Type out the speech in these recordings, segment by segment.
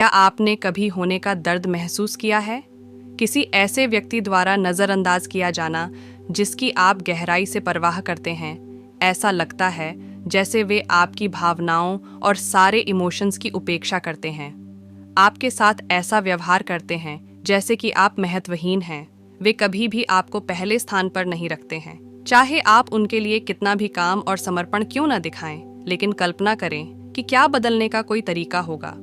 क्या आपने कभी होने का दर्द महसूस किया है? किसी ऐसे व्यक्ति द्वारा नज़रअंदाज किया जाना जिसकी आप गहराई से परवाह करते हैं। ऐसा लगता है जैसे वे आपकी भावनाओं और सारे इमोशंस की उपेक्षा करते हैं। आपके साथ ऐसा व्यवहार करते हैं जैसे कि आप महत्वहीन हैं। वे कभी भी आपको पहले स्थान पर नहीं रखते हैं, चाहे आप उनके लिए कितना भी काम और समर्पण क्यों न दिखाएं। लेकिन कल्पना करें कि क्या बदलने का कोई तरीका होगा।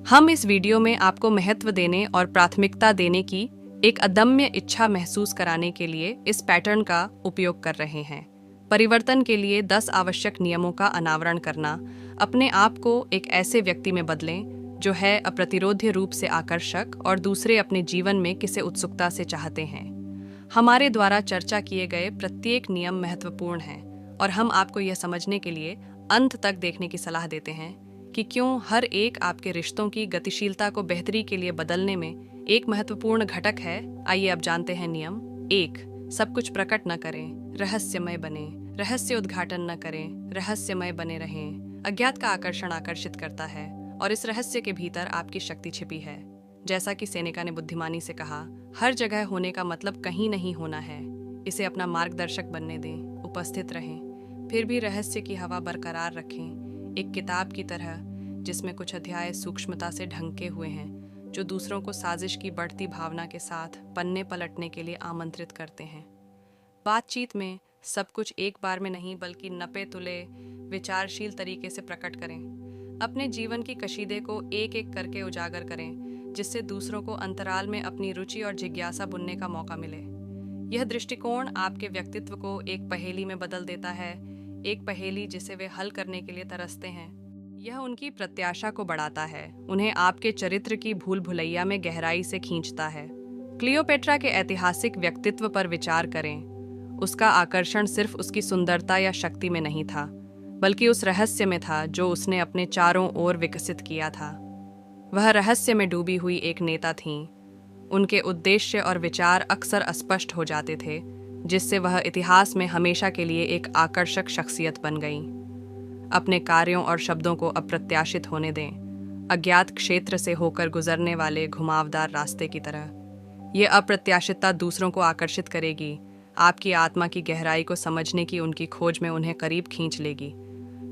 हम इस वीडियो में आपको महत्व देने और प्राथमिकता देने की एक अदम्य इच्छा महसूस कराने के लिए इस पैटर्न का उपयोग कर रहे हैं। परिवर्तन के लिए 10 आवश्यक नियमों का अनावरण करना। अपने आप को एक ऐसे व्यक्ति में बदलें जो है अप्रतिरोध्य रूप से आकर्षक और दूसरे अपने जीवन में किसे उत्सुकता से चाहते हैं। हमारे द्वारा चर्चा किए गए प्रत्येक नियम महत्वपूर्ण हैं और हम आपको यह समझने के लिए अंत तक देखने की सलाह देते हैं कि क्यों हर एक आपके रिश्तों की गतिशीलता को बेहतरी के लिए बदलने में एक महत्वपूर्ण घटक है। आइए अब जानते हैं नियम 1। सब कुछ प्रकट न करें, रहस्यमय बने। रहस्य उद्घाटन न करें, रहस्यमय बने रहें। अज्ञात का आकर्षण आकर्षित करता है और इस रहस्य के भीतर आपकी शक्ति छिपी है। जैसा कि सेनेका ने बुद्धिमानी से कहा, हर जगह होने का मतलब कहीं नहीं होना है। इसे अपना मार्गदर्शक बनने दें, उपस्थित रहें, फिर भी रहस्य की हवा बरकरार रखें। एक किताब की तरह जिसमें कुछ अध्याय सूक्ष्मता से ढंके हुए हैं, जो दूसरों को साजिश की बढ़ती भावना के साथ पन्ने पलटने के लिए आमंत्रित करते हैं। बातचीत में सब कुछ एक बार में नहीं बल्कि नपे तुले विचारशील तरीके से प्रकट करें। अपने जीवन की कशीदे को एक एक करके उजागर करें, जिससे दूसरों को अंतराल में अपनी रुचि और जिज्ञासा बुनने का मौका मिले। यह दृष्टिकोण आपके व्यक्तित्व को एक पहेली में बदल देता है, एक पहेली जिसे वे हल करने के लिए तरसते हैं। यह उनकी प्रत्याशा को बढ़ाता है, उन्हें आपके चरित्र की भूल भुलैया में गहराई से खींचता है। क्लियोपेट्रा के ऐतिहासिक व्यक्तित्व पर विचार करें। उसका आकर्षण सिर्फ उसकी सुंदरता या शक्ति में नहीं था, बल्कि उस रहस्य में था जो उसने अपने चारों ओर विकसित किया था। वह रहस्य में डूबी हुई एक नेता थीं। उनके उद्देश्य और विचार अक्सर अस्पष्ट हो जाते थे, जिससे वह इतिहास में हमेशा के लिए एक आकर्षक शख्सियत बन गईं। अपने कार्यों और शब्दों को अप्रत्याशित होने दें, अज्ञात क्षेत्र से होकर गुजरने वाले घुमावदार रास्ते की तरह। ये अप्रत्याशितता दूसरों को आकर्षित करेगी, आपकी आत्मा की गहराई को समझने की उनकी खोज में उन्हें करीब खींच लेगी।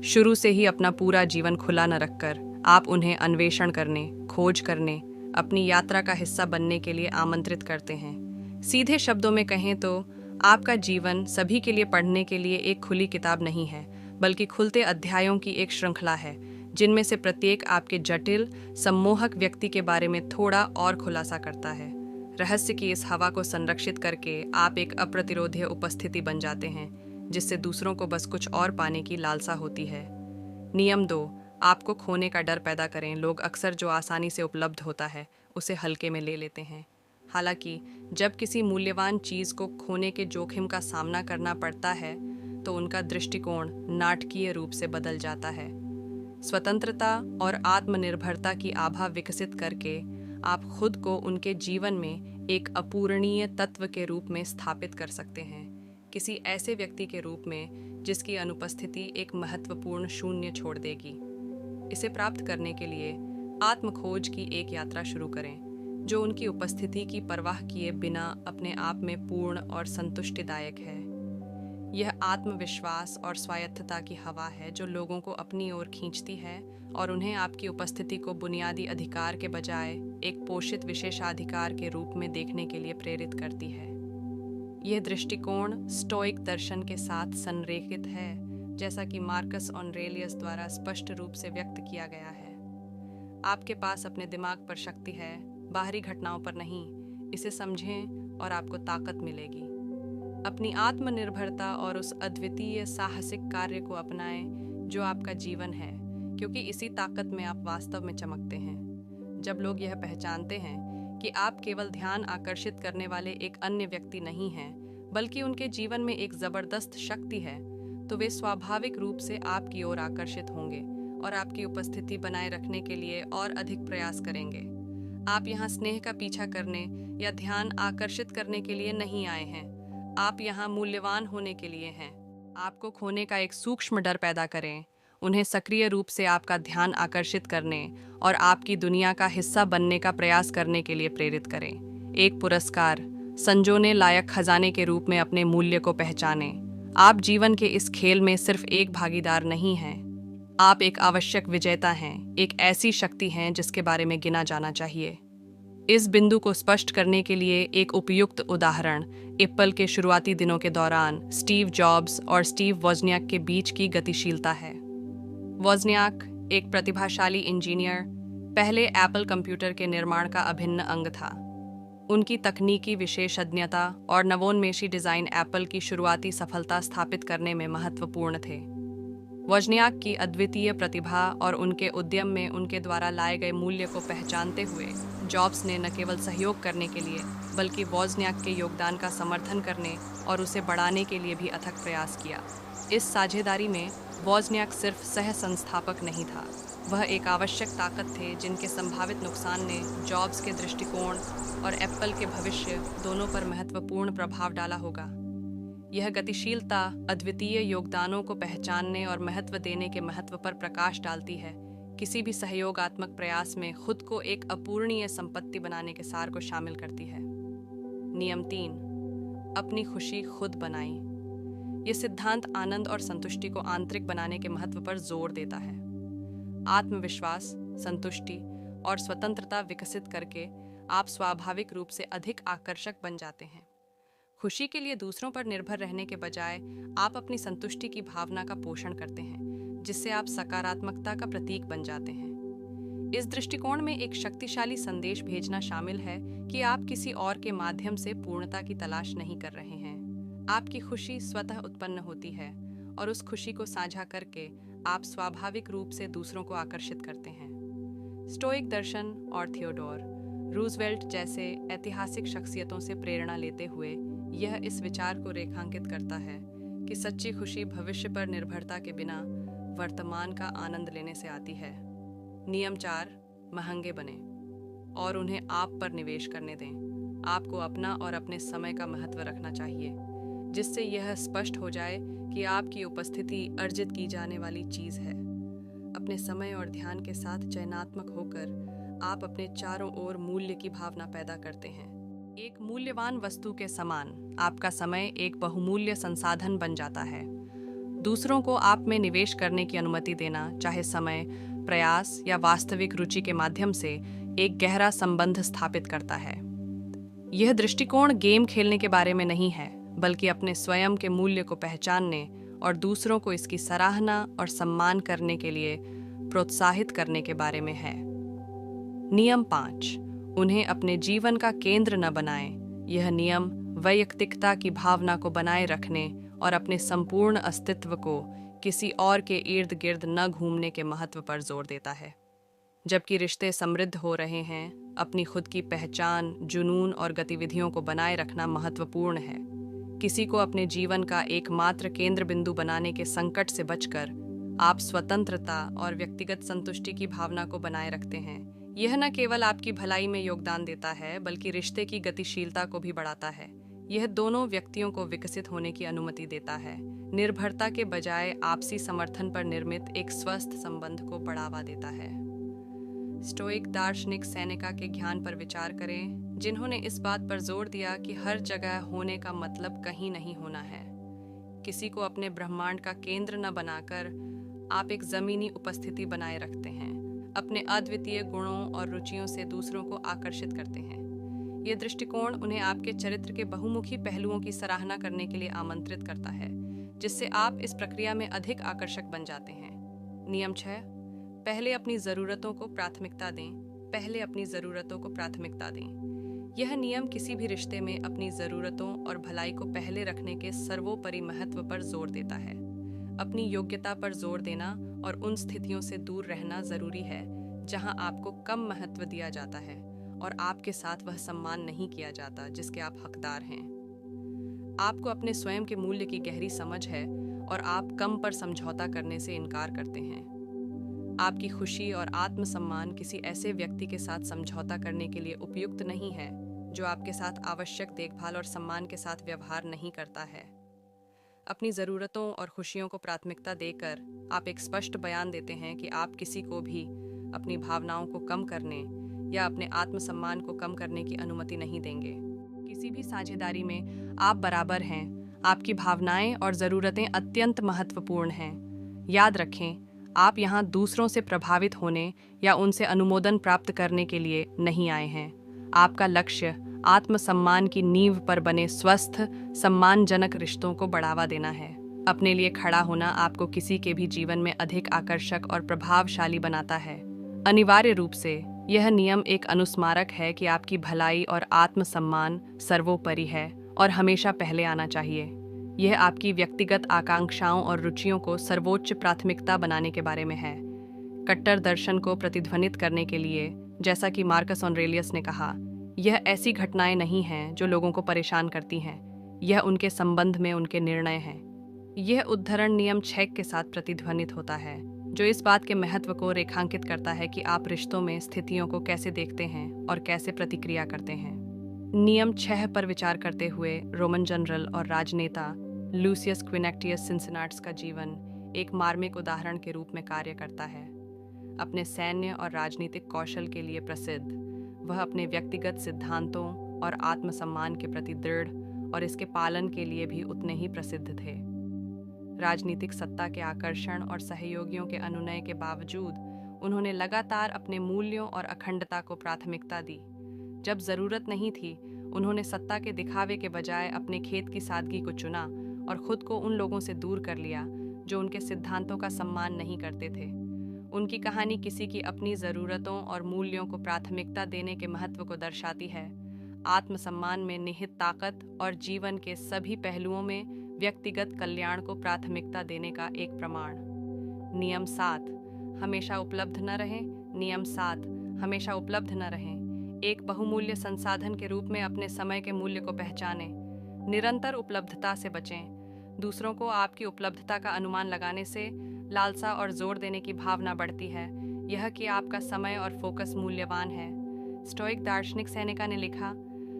शुरू से ही अपना पूरा जीवन खुला न रखकर आप उन्हें अन्वेषण करने, खोज करने, अपनी यात्रा का हिस्सा बनने के लिए आमंत्रित करते हैं। सीधे शब्दों में कहें तो आपका जीवन सभी के लिए पढ़ने के लिए एक खुली किताब नहीं है, बल्कि खुलते अध्यायों की एक श्रृंखला है, जिनमें से प्रत्येक आपके जटिल, सम्मोहक व्यक्ति के बारे में थोड़ा और खुलासा करता है। रहस्य की इस हवा को संरक्षित करके आप एक अप्रतिरोध्य उपस्थिति बन जाते हैं, जिससे दूसरों को बस कुछ और पाने की लालसा होती है। नियम 2। आपको खोने का डर पैदा करें। लोग अक्सर जो आसानी से उपलब्ध होता है उसे हल्के में ले लेते हैं। हालांकि जब किसी मूल्यवान चीज़ को खोने के जोखिम का सामना करना पड़ता है तो उनका दृष्टिकोण नाटकीय रूप से बदल जाता है। स्वतंत्रता और आत्मनिर्भरता की आभा विकसित करके आप खुद को उनके जीवन में एक अपूरणीय तत्व के रूप में स्थापित कर सकते हैं, किसी ऐसे व्यक्ति के रूप में जिसकी अनुपस्थिति एक महत्वपूर्ण शून्य छोड़ देगी। इसे प्राप्त करने के लिए आत्मखोज की एक यात्रा शुरू करें, जो उनकी उपस्थिति की परवाह किए बिना अपने आप में पूर्ण और संतुष्टिदायक है। यह आत्मविश्वास और स्वायत्तता की हवा है जो लोगों को अपनी ओर खींचती है और उन्हें आपकी उपस्थिति को बुनियादी अधिकार के बजाय एक पोषित विशेषाधिकार के रूप में देखने के लिए प्रेरित करती है। यह दृष्टिकोण स्टोइक दर्शन के साथ संरेखित है, जैसा कि मार्कस ऑरेलियस द्वारा स्पष्ट रूप से व्यक्त किया गया है। आपके पास अपने दिमाग पर शक्ति है, बाहरी घटनाओं पर नहीं। इसे समझें और आपको ताकत मिलेगी। अपनी आत्मनिर्भरता और उस अद्वितीय साहसिक कार्य को अपनाएं जो आपका जीवन है, क्योंकि इसी ताकत में आप वास्तव में चमकते हैं। जब लोग यह पहचानते हैं कि आप केवल ध्यान आकर्षित करने वाले एक अन्य व्यक्ति नहीं हैं, बल्कि उनके जीवन में एक जबरदस्त शक्ति है, तो वे स्वाभाविक रूप से आपकी ओर आकर्षित होंगे और आपकी उपस्थिति बनाए रखने के लिए और अधिक प्रयास करेंगे। आप यहाँ स्नेह का पीछा करने या ध्यान आकर्षित करने के लिए नहीं आए हैं, आप यहाँ मूल्यवान होने के लिए हैं। आपको खोने का एक सूक्ष्म डर पैदा करें उन्हें सक्रिय रूप से आपका ध्यान आकर्षित करने और आपकी दुनिया का हिस्सा बनने का प्रयास करने के लिए प्रेरित करें। एक पुरस्कार संजोने लायक खजाने के रूप में अपने मूल्य को पहचानें। आप जीवन के इस खेल में सिर्फ एक भागीदार नहीं हैं, आप एक आवश्यक विजेता हैं, एक ऐसी शक्ति हैं जिसके बारे में गिना जाना चाहिए। इस बिंदु को स्पष्ट करने के लिए एक उपयुक्त उदाहरण एप्पल के शुरुआती दिनों के दौरान स्टीव जॉब्स और स्टीव वोज़नियाक के बीच की गतिशीलता है। वोज़नियाक एक प्रतिभाशाली इंजीनियर, पहले एप्पल कंप्यूटर के निर्माण का अभिन्न अंग था। उनकी तकनीकी विशेषज्ञता और नवोन्मेषी डिज़ाइन एप्पल की शुरुआती सफलता स्थापित करने में महत्वपूर्ण थे। वोज़नियाक की अद्वितीय प्रतिभा और उनके उद्यम में उनके द्वारा लाए गए मूल्य को पहचानते हुए जॉब्स ने न केवल सहयोग करने के लिए बल्कि वोज़नियाक के योगदान का समर्थन करने और उसे बढ़ाने के लिए भी अथक प्रयास किया। इस साझेदारी में वोज़नियाक सिर्फ सह संस्थापक नहीं था, वह एक आवश्यक ताकत थे जिनके संभावित नुकसान ने जॉब्स के दृष्टिकोण और एप्पल के भविष्य दोनों पर महत्वपूर्ण प्रभाव डाला होगा। यह गतिशीलता अद्वितीय योगदानों को पहचानने और महत्व देने के महत्व पर प्रकाश डालती है। किसी भी सहयोगात्मक प्रयास में खुद को एक अपूरणीय संपत्ति बनाने के सार को शामिल करती है। नियम 3, अपनी खुशी खुद बनाएं। यह सिद्धांत आनंद और संतुष्टि को आंतरिक बनाने के महत्व पर जोर देता है। आत्मविश्वास, संतुष्टि और स्वतंत्रता विकसित करके आप स्वाभाविक रूप से अधिक आकर्षक बन जाते हैं। खुशी के लिए दूसरों पर निर्भर रहने के बजाय आप अपनी संतुष्टि की भावना का पोषण करते हैं, जिससे आप सकारात्मकता का प्रतीक बन जाते हैं। इस दृष्टिकोण में एक शक्तिशाली संदेश भेजना शामिल है कि आप किसी और के माध्यम से पूर्णता की तलाश नहीं कर रहे हैं। आपकी खुशी स्वतः उत्पन्न होती है और उस खुशी को साझा करके आप स्वाभाविक रूप से दूसरों को आकर्षित करते हैं। स्टोइक दर्शन और थियोडोर रूजवेल्ट जैसे ऐतिहासिक शख्सियतों से प्रेरणा लेते हुए यह इस विचार को रेखांकित करता है कि सच्ची खुशी भविष्य पर निर्भरता के बिना वर्तमान का आनंद लेने से आती है। नियम 4, महंगे बने और उन्हें आप पर निवेश करने दें। आपको अपना और अपने समय का महत्व रखना चाहिए, जिससे यह स्पष्ट हो जाए कि आपकी उपस्थिति अर्जित की जाने वाली चीज़ है। अपने समय और ध्यान के साथ चयनात्मक होकर आप अपने चारों ओर मूल्य की भावना पैदा करते हैं। एक मूल्यवान वस्तु के समान आपका समय एक बहुमूल्य संसाधन बन जाता है। दूसरों को आप में निवेश करने की अनुमति देना, चाहे समय, प्रयास या वास्तविक रुचि के माध्यम से, एक गहरा संबंध स्थापित करता है। यह दृष्टिकोण गेम खेलने के बारे में नहीं है, बल्कि अपने स्वयं के मूल्य को पहचानने और दूसरों को इसकी सराहना और सम्मान करने के लिए प्रोत्साहित करने के बारे में है। नियम 5, उन्हें अपने जीवन का केंद्र न बनाएं। यह नियम वैयक्तिकता की भावना को बनाए रखने और अपने संपूर्ण अस्तित्व को किसी और के इर्द गिर्द न घूमने के महत्व पर जोर देता है। जबकि रिश्ते समृद्ध हो रहे हैं, अपनी खुद की पहचान, जुनून और गतिविधियों को बनाए रखना महत्वपूर्ण है। किसी को अपने जीवन का एकमात्र केंद्र बिंदु बनाने के संकट से बचकर आप स्वतंत्रता और व्यक्तिगत संतुष्टि की भावना को बनाए रखते हैं। यह न केवल आपकी भलाई में योगदान देता है, बल्कि रिश्ते की गतिशीलता को भी बढ़ाता है। यह दोनों व्यक्तियों को विकसित होने की अनुमति देता है, निर्भरता के बजाय आपसी समर्थन पर निर्मित एक स्वस्थ संबंध को बढ़ावा देता है। स्टोइक दार्शनिक सेनेका के ज्ञान पर विचार करें, जिन्होंने इस बात पर जोर दिया कि हर जगह होने का मतलब कहीं नहीं होना है। किसी को अपने ब्रह्मांड का केंद्र न बनाकर आप एक जमीनी उपस्थिति बनाए रखते हैं, अपने अद्वितीय गुणों और रुचियों से दूसरों को आकर्षित करते हैं। यह दृष्टिकोण उन्हें आपके चरित्र के बहुमुखी पहलुओं की सराहना करने के लिए आमंत्रित करता है, जिससे आप इस प्रक्रिया में अधिक आकर्षक बन जाते हैं। नियम 6, पहले अपनी ज़रूरतों को प्राथमिकता दें। पहले अपनी ज़रूरतों को प्राथमिकता दें। यह नियम किसी भी रिश्ते में अपनी ज़रूरतों और भलाई को पहले रखने के सर्वोपरि महत्व पर जोर देता है। अपनी योग्यता पर जोर देना और उन स्थितियों से दूर रहना ज़रूरी है जहां आपको कम महत्व दिया जाता है और आपके साथ वह सम्मान नहीं किया जाता जिसके आप हकदार हैं। आपको अपने स्वयं के मूल्य की गहरी समझ है और आप कम पर समझौता करने से इनकार करते हैं। आपकी खुशी और आत्मसम्मान किसी ऐसे व्यक्ति के साथ समझौता करने के लिए उपयुक्त नहीं है जो आपके साथ आवश्यक देखभाल और सम्मान के साथ व्यवहार नहीं करता है। अपनी ज़रूरतों और खुशियों को प्राथमिकता देकर आप एक स्पष्ट बयान देते हैं कि आप किसी को भी अपनी भावनाओं को कम करने या अपने आत्मसम्मान को कम करने की अनुमति नहीं देंगे। किसी भी साझेदारी में आप बराबर हैं। आपकी भावनाएं और ज़रूरतें अत्यंत महत्वपूर्ण हैं। याद रखें, आप यहाँ दूसरों से प्रभावित होने या उनसे अनुमोदन प्राप्त करने के लिए नहीं आए हैं। आपका लक्ष्य आत्मसम्मान की नींव पर बने स्वस्थ, सम्मानजनक रिश्तों को बढ़ावा देना है। अपने लिए खड़ा होना आपको किसी के भी जीवन में अधिक आकर्षक और प्रभावशाली बनाता है। अनिवार्य रूप से यह नियम एक अनुस्मारक है कि आपकी भलाई और आत्मसम्मान सर्वोपरि है और हमेशा पहले आना चाहिए। यह आपकी व्यक्तिगत आकांक्षाओं और रुचियों को सर्वोच्च प्राथमिकता बनाने के बारे में है। कट्टर दर्शन को प्रतिध्वनित करने के लिए, जैसा कि मार्कस ऑरेलियस ने कहा, यह ऐसी घटनाएं नहीं हैं जो लोगों को परेशान करती हैं, यह उनके संबंध में उनके निर्णय हैं। यह उद्धरण नियम 6 के साथ प्रतिध्वनित होता है, जो इस बात के महत्व को रेखांकित करता है कि आप रिश्तों में स्थितियों को कैसे देखते हैं और कैसे प्रतिक्रिया करते हैं। नियम 6 पर विचार करते हुए रोमन जनरल और राजनेता लूसियस क्विनेक्टियस सिंसिनाटस का जीवन एक मार्मिक उदाहरण के रूप में कार्य करता है। अपने सैन्य और राजनीतिक कौशल के लिए प्रसिद्ध, वह अपने व्यक्तिगत सिद्धांतों और आत्मसम्मान के प्रति दृढ़ और इसके पालन के लिए भी उतने ही प्रसिद्ध थे। राजनीतिक सत्ता के आकर्षण और सहयोगियों के अनुनय के बावजूद उन्होंने लगातार अपने मूल्यों और अखंडता को प्राथमिकता दी। जब जरूरत नहीं थी, उन्होंने सत्ता के दिखावे के बजाय अपने खेत की सादगी को चुना और खुद को उन लोगों से दूर कर लिया जो उनके सिद्धांतों का सम्मान नहीं करते थे। उनकी कहानी किसी की अपनी ज़रूरतों और मूल्यों को प्राथमिकता देने के महत्व को दर्शाती है, आत्मसम्मान में निहित ताकत और जीवन के सभी पहलुओं में व्यक्तिगत कल्याण को प्राथमिकता देने का एक प्रमाण। नियम 7, हमेशा उपलब्ध न रहें। नियम 7, हमेशा उपलब्ध न रहें। एक बहुमूल्य संसाधन के रूप में अपने समय के मूल्य को पहचानें। निरंतर उपलब्धता से बचें। दूसरों को आपकी उपलब्धता का अनुमान लगाने से लालसा और जोर देने की भावना बढ़ती है, यह कि आपका समय और फोकस मूल्यवान है। स्टोइक दार्शनिक सेनेका ने लिखा,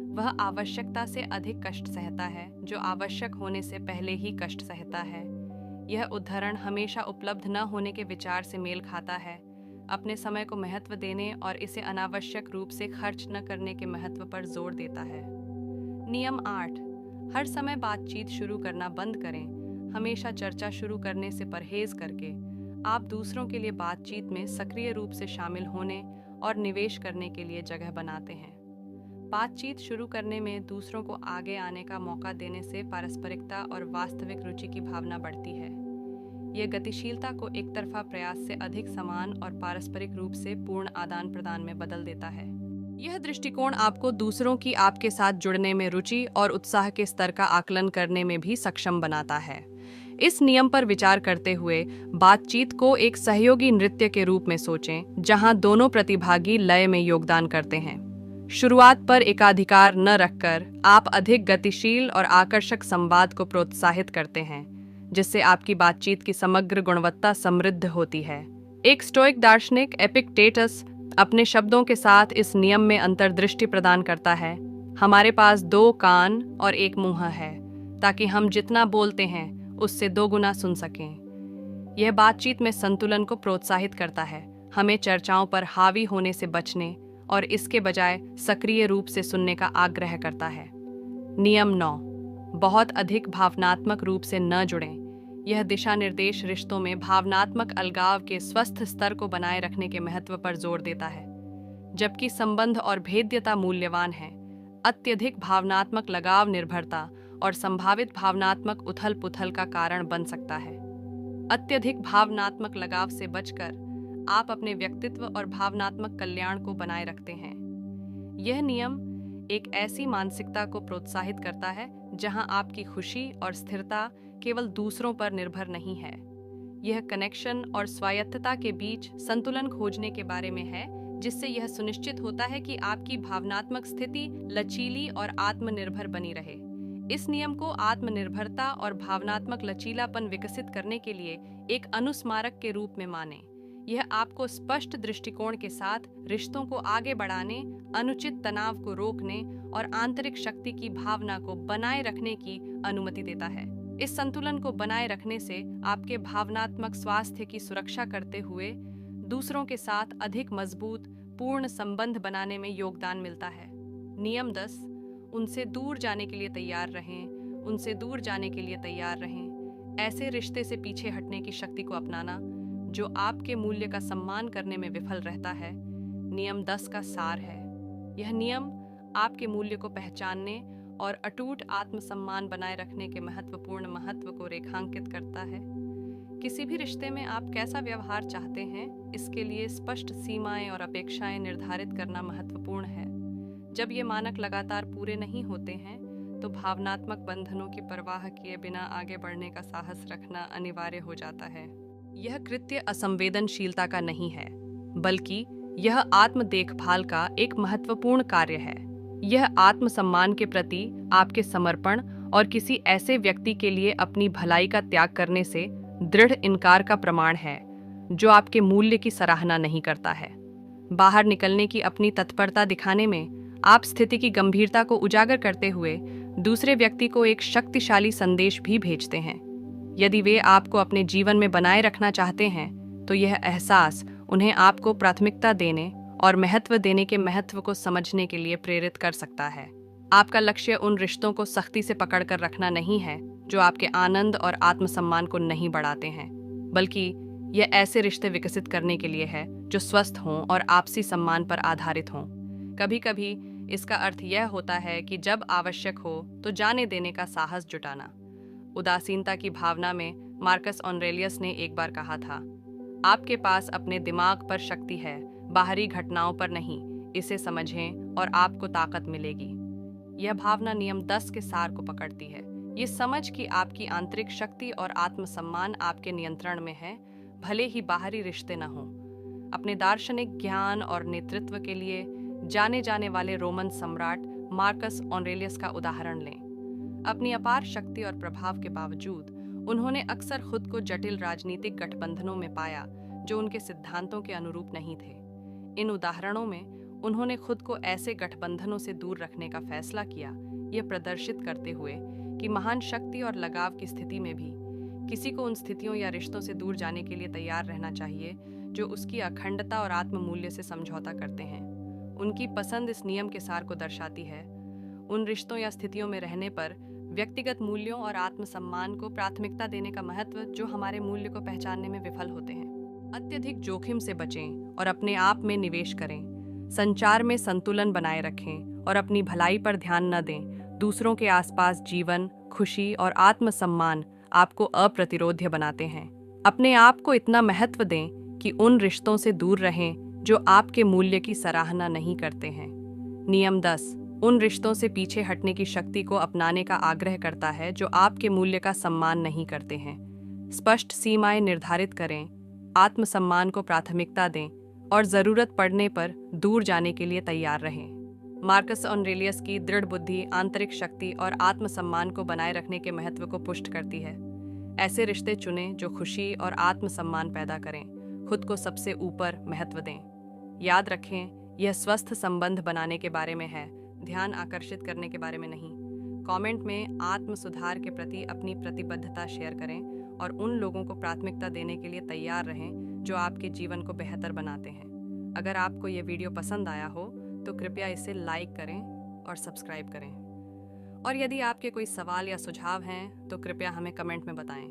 वह आवश्यकता से अधिक कष्ट सहता है जो आवश्यक होने से पहले ही कष्ट सहता है। यह उद्धरण हमेशा उपलब्ध न होने के विचार से मेल खाता है, अपने समय को महत्व देने और इसे अनावश्यक रूप से खर्च न करने के महत्व पर जोर देता है। नियम 8, हर समय बातचीत शुरू करना बंद करें। हमेशा चर्चा शुरू करने से परहेज करके आप दूसरों के लिए बातचीत में सक्रिय रूप से शामिल होने और निवेश करने के लिए जगह बनाते हैं। बातचीत शुरू करने में दूसरों को आगे आने का मौका देने से पारस्परिकता और वास्तविक रुचि की भावना बढ़ती है। यह गतिशीलता को एक तरफा प्रयास से अधिक समान और पारस्परिक रूप से पूर्ण आदान प्रदान में बदल देता है। यह दृष्टिकोण आपको दूसरों की आपके साथ जुड़ने में रुचि और उत्साह के स्तर का आकलन करने में भी सक्षम बनाता है। इस नियम पर विचार करते हुए बातचीत को एक सहयोगी नृत्य के रूप में सोचें, जहां दोनों प्रतिभागी लय में योगदान करते हैं। शुरुआत पर एकाधिकार न रखकर आप अधिक गतिशील और आकर्षक संवाद को प्रोत्साहित करते हैं, जिससे आपकी बातचीत की समग्र गुणवत्ता समृद्ध होती है। एक स्टोइक दार्शनिक एपिक्टेटस अपने शब्दों के साथ इस नियम में अंतर्दृष्टि प्रदान करता है। हमारे पास 2 कान और 1 मुंह है, ताकि हम जितना बोलते हैं उससे 2 गुना सुन सकें। यह बातचीत में संतुलन को प्रोत्साहित करता है, हमें चर्चाओं पर हावी होने से बचने और इसके बजाय सक्रिय रूप से सुनने का आग्रह करता है। नियम 9, बहुत अधिक भावनात्मक रूप से न जुड़ें। यह दिशा निर्देश रिश्तों में भावनात्मक अलगाव के स्वस्थ स्तर को बनाए रखने के महत्व पर जोर देता है। जबकि संबंध और भेद्यता मूल्यवान है, अत्यधिक भावनात्मक लगाव निर्भरता और संभावित भावनात्मक उथल-पुथल का कारण बन सकता है। अत्यधिक भावनात्मक लगाव से बचकर आप अपने व्यक्तित्व और भावनात्मक कल्याण को बनाए रखते हैं। यह नियम एक ऐसी मानसिकता को प्रोत्साहित करता है जहां आपकी खुशी और स्थिरता केवल दूसरों पर निर्भर नहीं है। यह कनेक्शन और स्वायत्तता के बीच संतुलन खोजने के बारे में है, जिससे यह सुनिश्चित होता है कि आपकी भावनात्मक स्थिति लचीली और आत्मनिर्भर बनी रहे। इस नियम को आत्मनिर्भरता और भावनात्मक लचीलापन विकसित करने के लिए एक अनुस्मारक के रूप में मानें। यह आपको स्पष्ट दृष्टिकोण के साथ रिश्तों को आगे बढ़ाने, अनुचित तनाव को रोकने और आंतरिक शक्ति की भावना को बनाए रखने की अनुमति देता है। इस संतुलन को बनाए रखने से आपके भावनात्मक स्वास्थ्य की सुरक्षा करते हुए दूसरों के साथ अधिक मजबूत पूर्ण संबंध बनाने में योगदान मिलता है। नियम 10, उनसे दूर जाने के लिए तैयार रहें। उनसे दूर जाने के लिए तैयार रहें। ऐसे रिश्ते से पीछे हटने की शक्ति को अपनाना जो आपके मूल्य का सम्मान करने में विफल रहता है, नियम 10 का सार है। यह नियम आपके मूल्य को पहचानने और अटूट आत्मसम्मान बनाए रखने के महत्वपूर्ण महत्व को रेखांकित करता है। किसी भी रिश्ते में आप कैसा व्यवहार चाहते हैं, इसके लिए स्पष्ट सीमाएं और अपेक्षाएं निर्धारित करना महत्वपूर्ण है। जब ये मानक लगातार पूरे नहीं होते हैं, तो भावनात्मक बंधनों की परवाह किए बिना आगे बढ़ने का साहस रखना अनिवार्य हो जाता है। यह कृत्य असंवेदनशीलता का नहीं है, बल्कि यह आत्म देखभाल का एक महत्वपूर्ण कार्य है। यह आत्मसम्मान के प्रति आपके समर्पण और किसी ऐसे व्यक्ति के लिए अपनी भलाई का त्याग करने से दृढ़ इनकार का प्रमाण है जो आपके मूल्य की सराहना नहीं करता है। बाहर निकलने की अपनी तत्परता दिखाने में आप स्थिति की गंभीरता को उजागर करते हुए दूसरे व्यक्ति को एक शक्तिशाली संदेश भी भेजते हैं। यदि वे आपको अपने जीवन में बनाए रखना चाहते हैं, तो यह एहसास उन्हें आपको प्राथमिकता देने और महत्व देने के महत्व को समझने के लिए प्रेरित कर सकता है। आपका लक्ष्य उन रिश्तों को सख्ती से पकड़कर रखना नहीं है जो आपके आनंद और आत्मसम्मान को नहीं बढ़ाते हैं, बल्कि यह ऐसे रिश्ते विकसित करने के लिए है जो स्वस्थ हों और आपसी सम्मान पर आधारित हों। कभी कभी इसका अर्थ यह होता है कि जब आवश्यक हो तो जाने देने का साहस जुटाना। उदासीनता की भावना में मार्कस ऑरेलियस ने एक बार कहा था, आपके पास अपने दिमाग पर शक्ति है, बाहरी घटनाओं पर नहीं। इसे समझें और आपको ताकत मिलेगी। यह भावना नियम 10 के सार को पकड़ती है। ये समझ कि आपकी आंतरिक शक्ति और आत्मसम्मान आपके नियंत्रण में है, भले ही बाहरी रिश्ते न हों। अपने दार्शनिक ज्ञान और नेतृत्व के लिए जाने जाने वाले रोमन सम्राट मार्कस ऑरेलियस का उदाहरण लें। अपनी अपार शक्ति और प्रभाव के बावजूद उन्होंने अक्सर खुद को जटिल राजनीतिक गठबंधनों में पाया जो उनके सिद्धांतों के अनुरूप नहीं थे। इन उदाहरणों में उन्होंने खुद को ऐसे गठबंधनों से दूर रखने का फैसला किया, यह प्रदर्शित करते हुए कि महान शक्ति और लगाव की स्थिति में भी किसी को उन स्थितियों या रिश्तों से दूर जाने के लिए तैयार रहना चाहिए जो उसकी अखंडता और आत्ममूल्य से समझौता करते हैं। उनकी पसंद इस नियम के सार को दर्शाती है। उन रिश्तों या स्थितियों में रहने पर व्यक्तिगत मूल्यों और आत्मसम्मान को प्राथमिकता देने का महत्व जो हमारे मूल्य को पहचानने में विफल होते हैं। अत्यधिक जोखिम से बचें और अपने आप में निवेश करें। संचार में संतुलन बनाए रखें और अपनी भलाई पर ध्यान न दें। दूसरों के आसपास जीवन, खुशी और आत्मसम्मान आपको अप्रतिरोध्य बनाते हैं। अपने आप को इतना महत्व दें कि उन रिश्तों से दूर रहें जो आपके मूल्य की सराहना नहीं करते हैं। नियम 10 उन रिश्तों से पीछे हटने की शक्ति को अपनाने का आग्रह करता है जो आपके मूल्य का सम्मान नहीं करते हैं। स्पष्ट सीमाएं निर्धारित करें, आत्मसम्मान को प्राथमिकता दें और जरूरत पड़ने पर दूर जाने के लिए तैयार रहें। मार्कस ऑरेलियस की दृढ़ बुद्धि आंतरिक शक्ति और आत्मसम्मान को बनाए रखने के महत्व को पुष्ट करती है। ऐसे रिश्ते चुनें जो खुशी और आत्मसम्मान पैदा करें। खुद को सबसे ऊपर महत्व दें। याद रखें, यह स्वस्थ संबंध बनाने के बारे में है, ध्यान आकर्षित करने के बारे में नहीं। कमेंट में आत्म सुधार के प्रति अपनी प्रतिबद्धता शेयर करें और उन लोगों को प्राथमिकता देने के लिए तैयार रहें जो आपके जीवन को बेहतर बनाते हैं। अगर आपको ये वीडियो पसंद आया हो तो कृपया इसे लाइक करें और सब्सक्राइब करें। और यदि आपके कोई सवाल या सुझाव हैं तो कृपया हमें कमेंट में बताएं।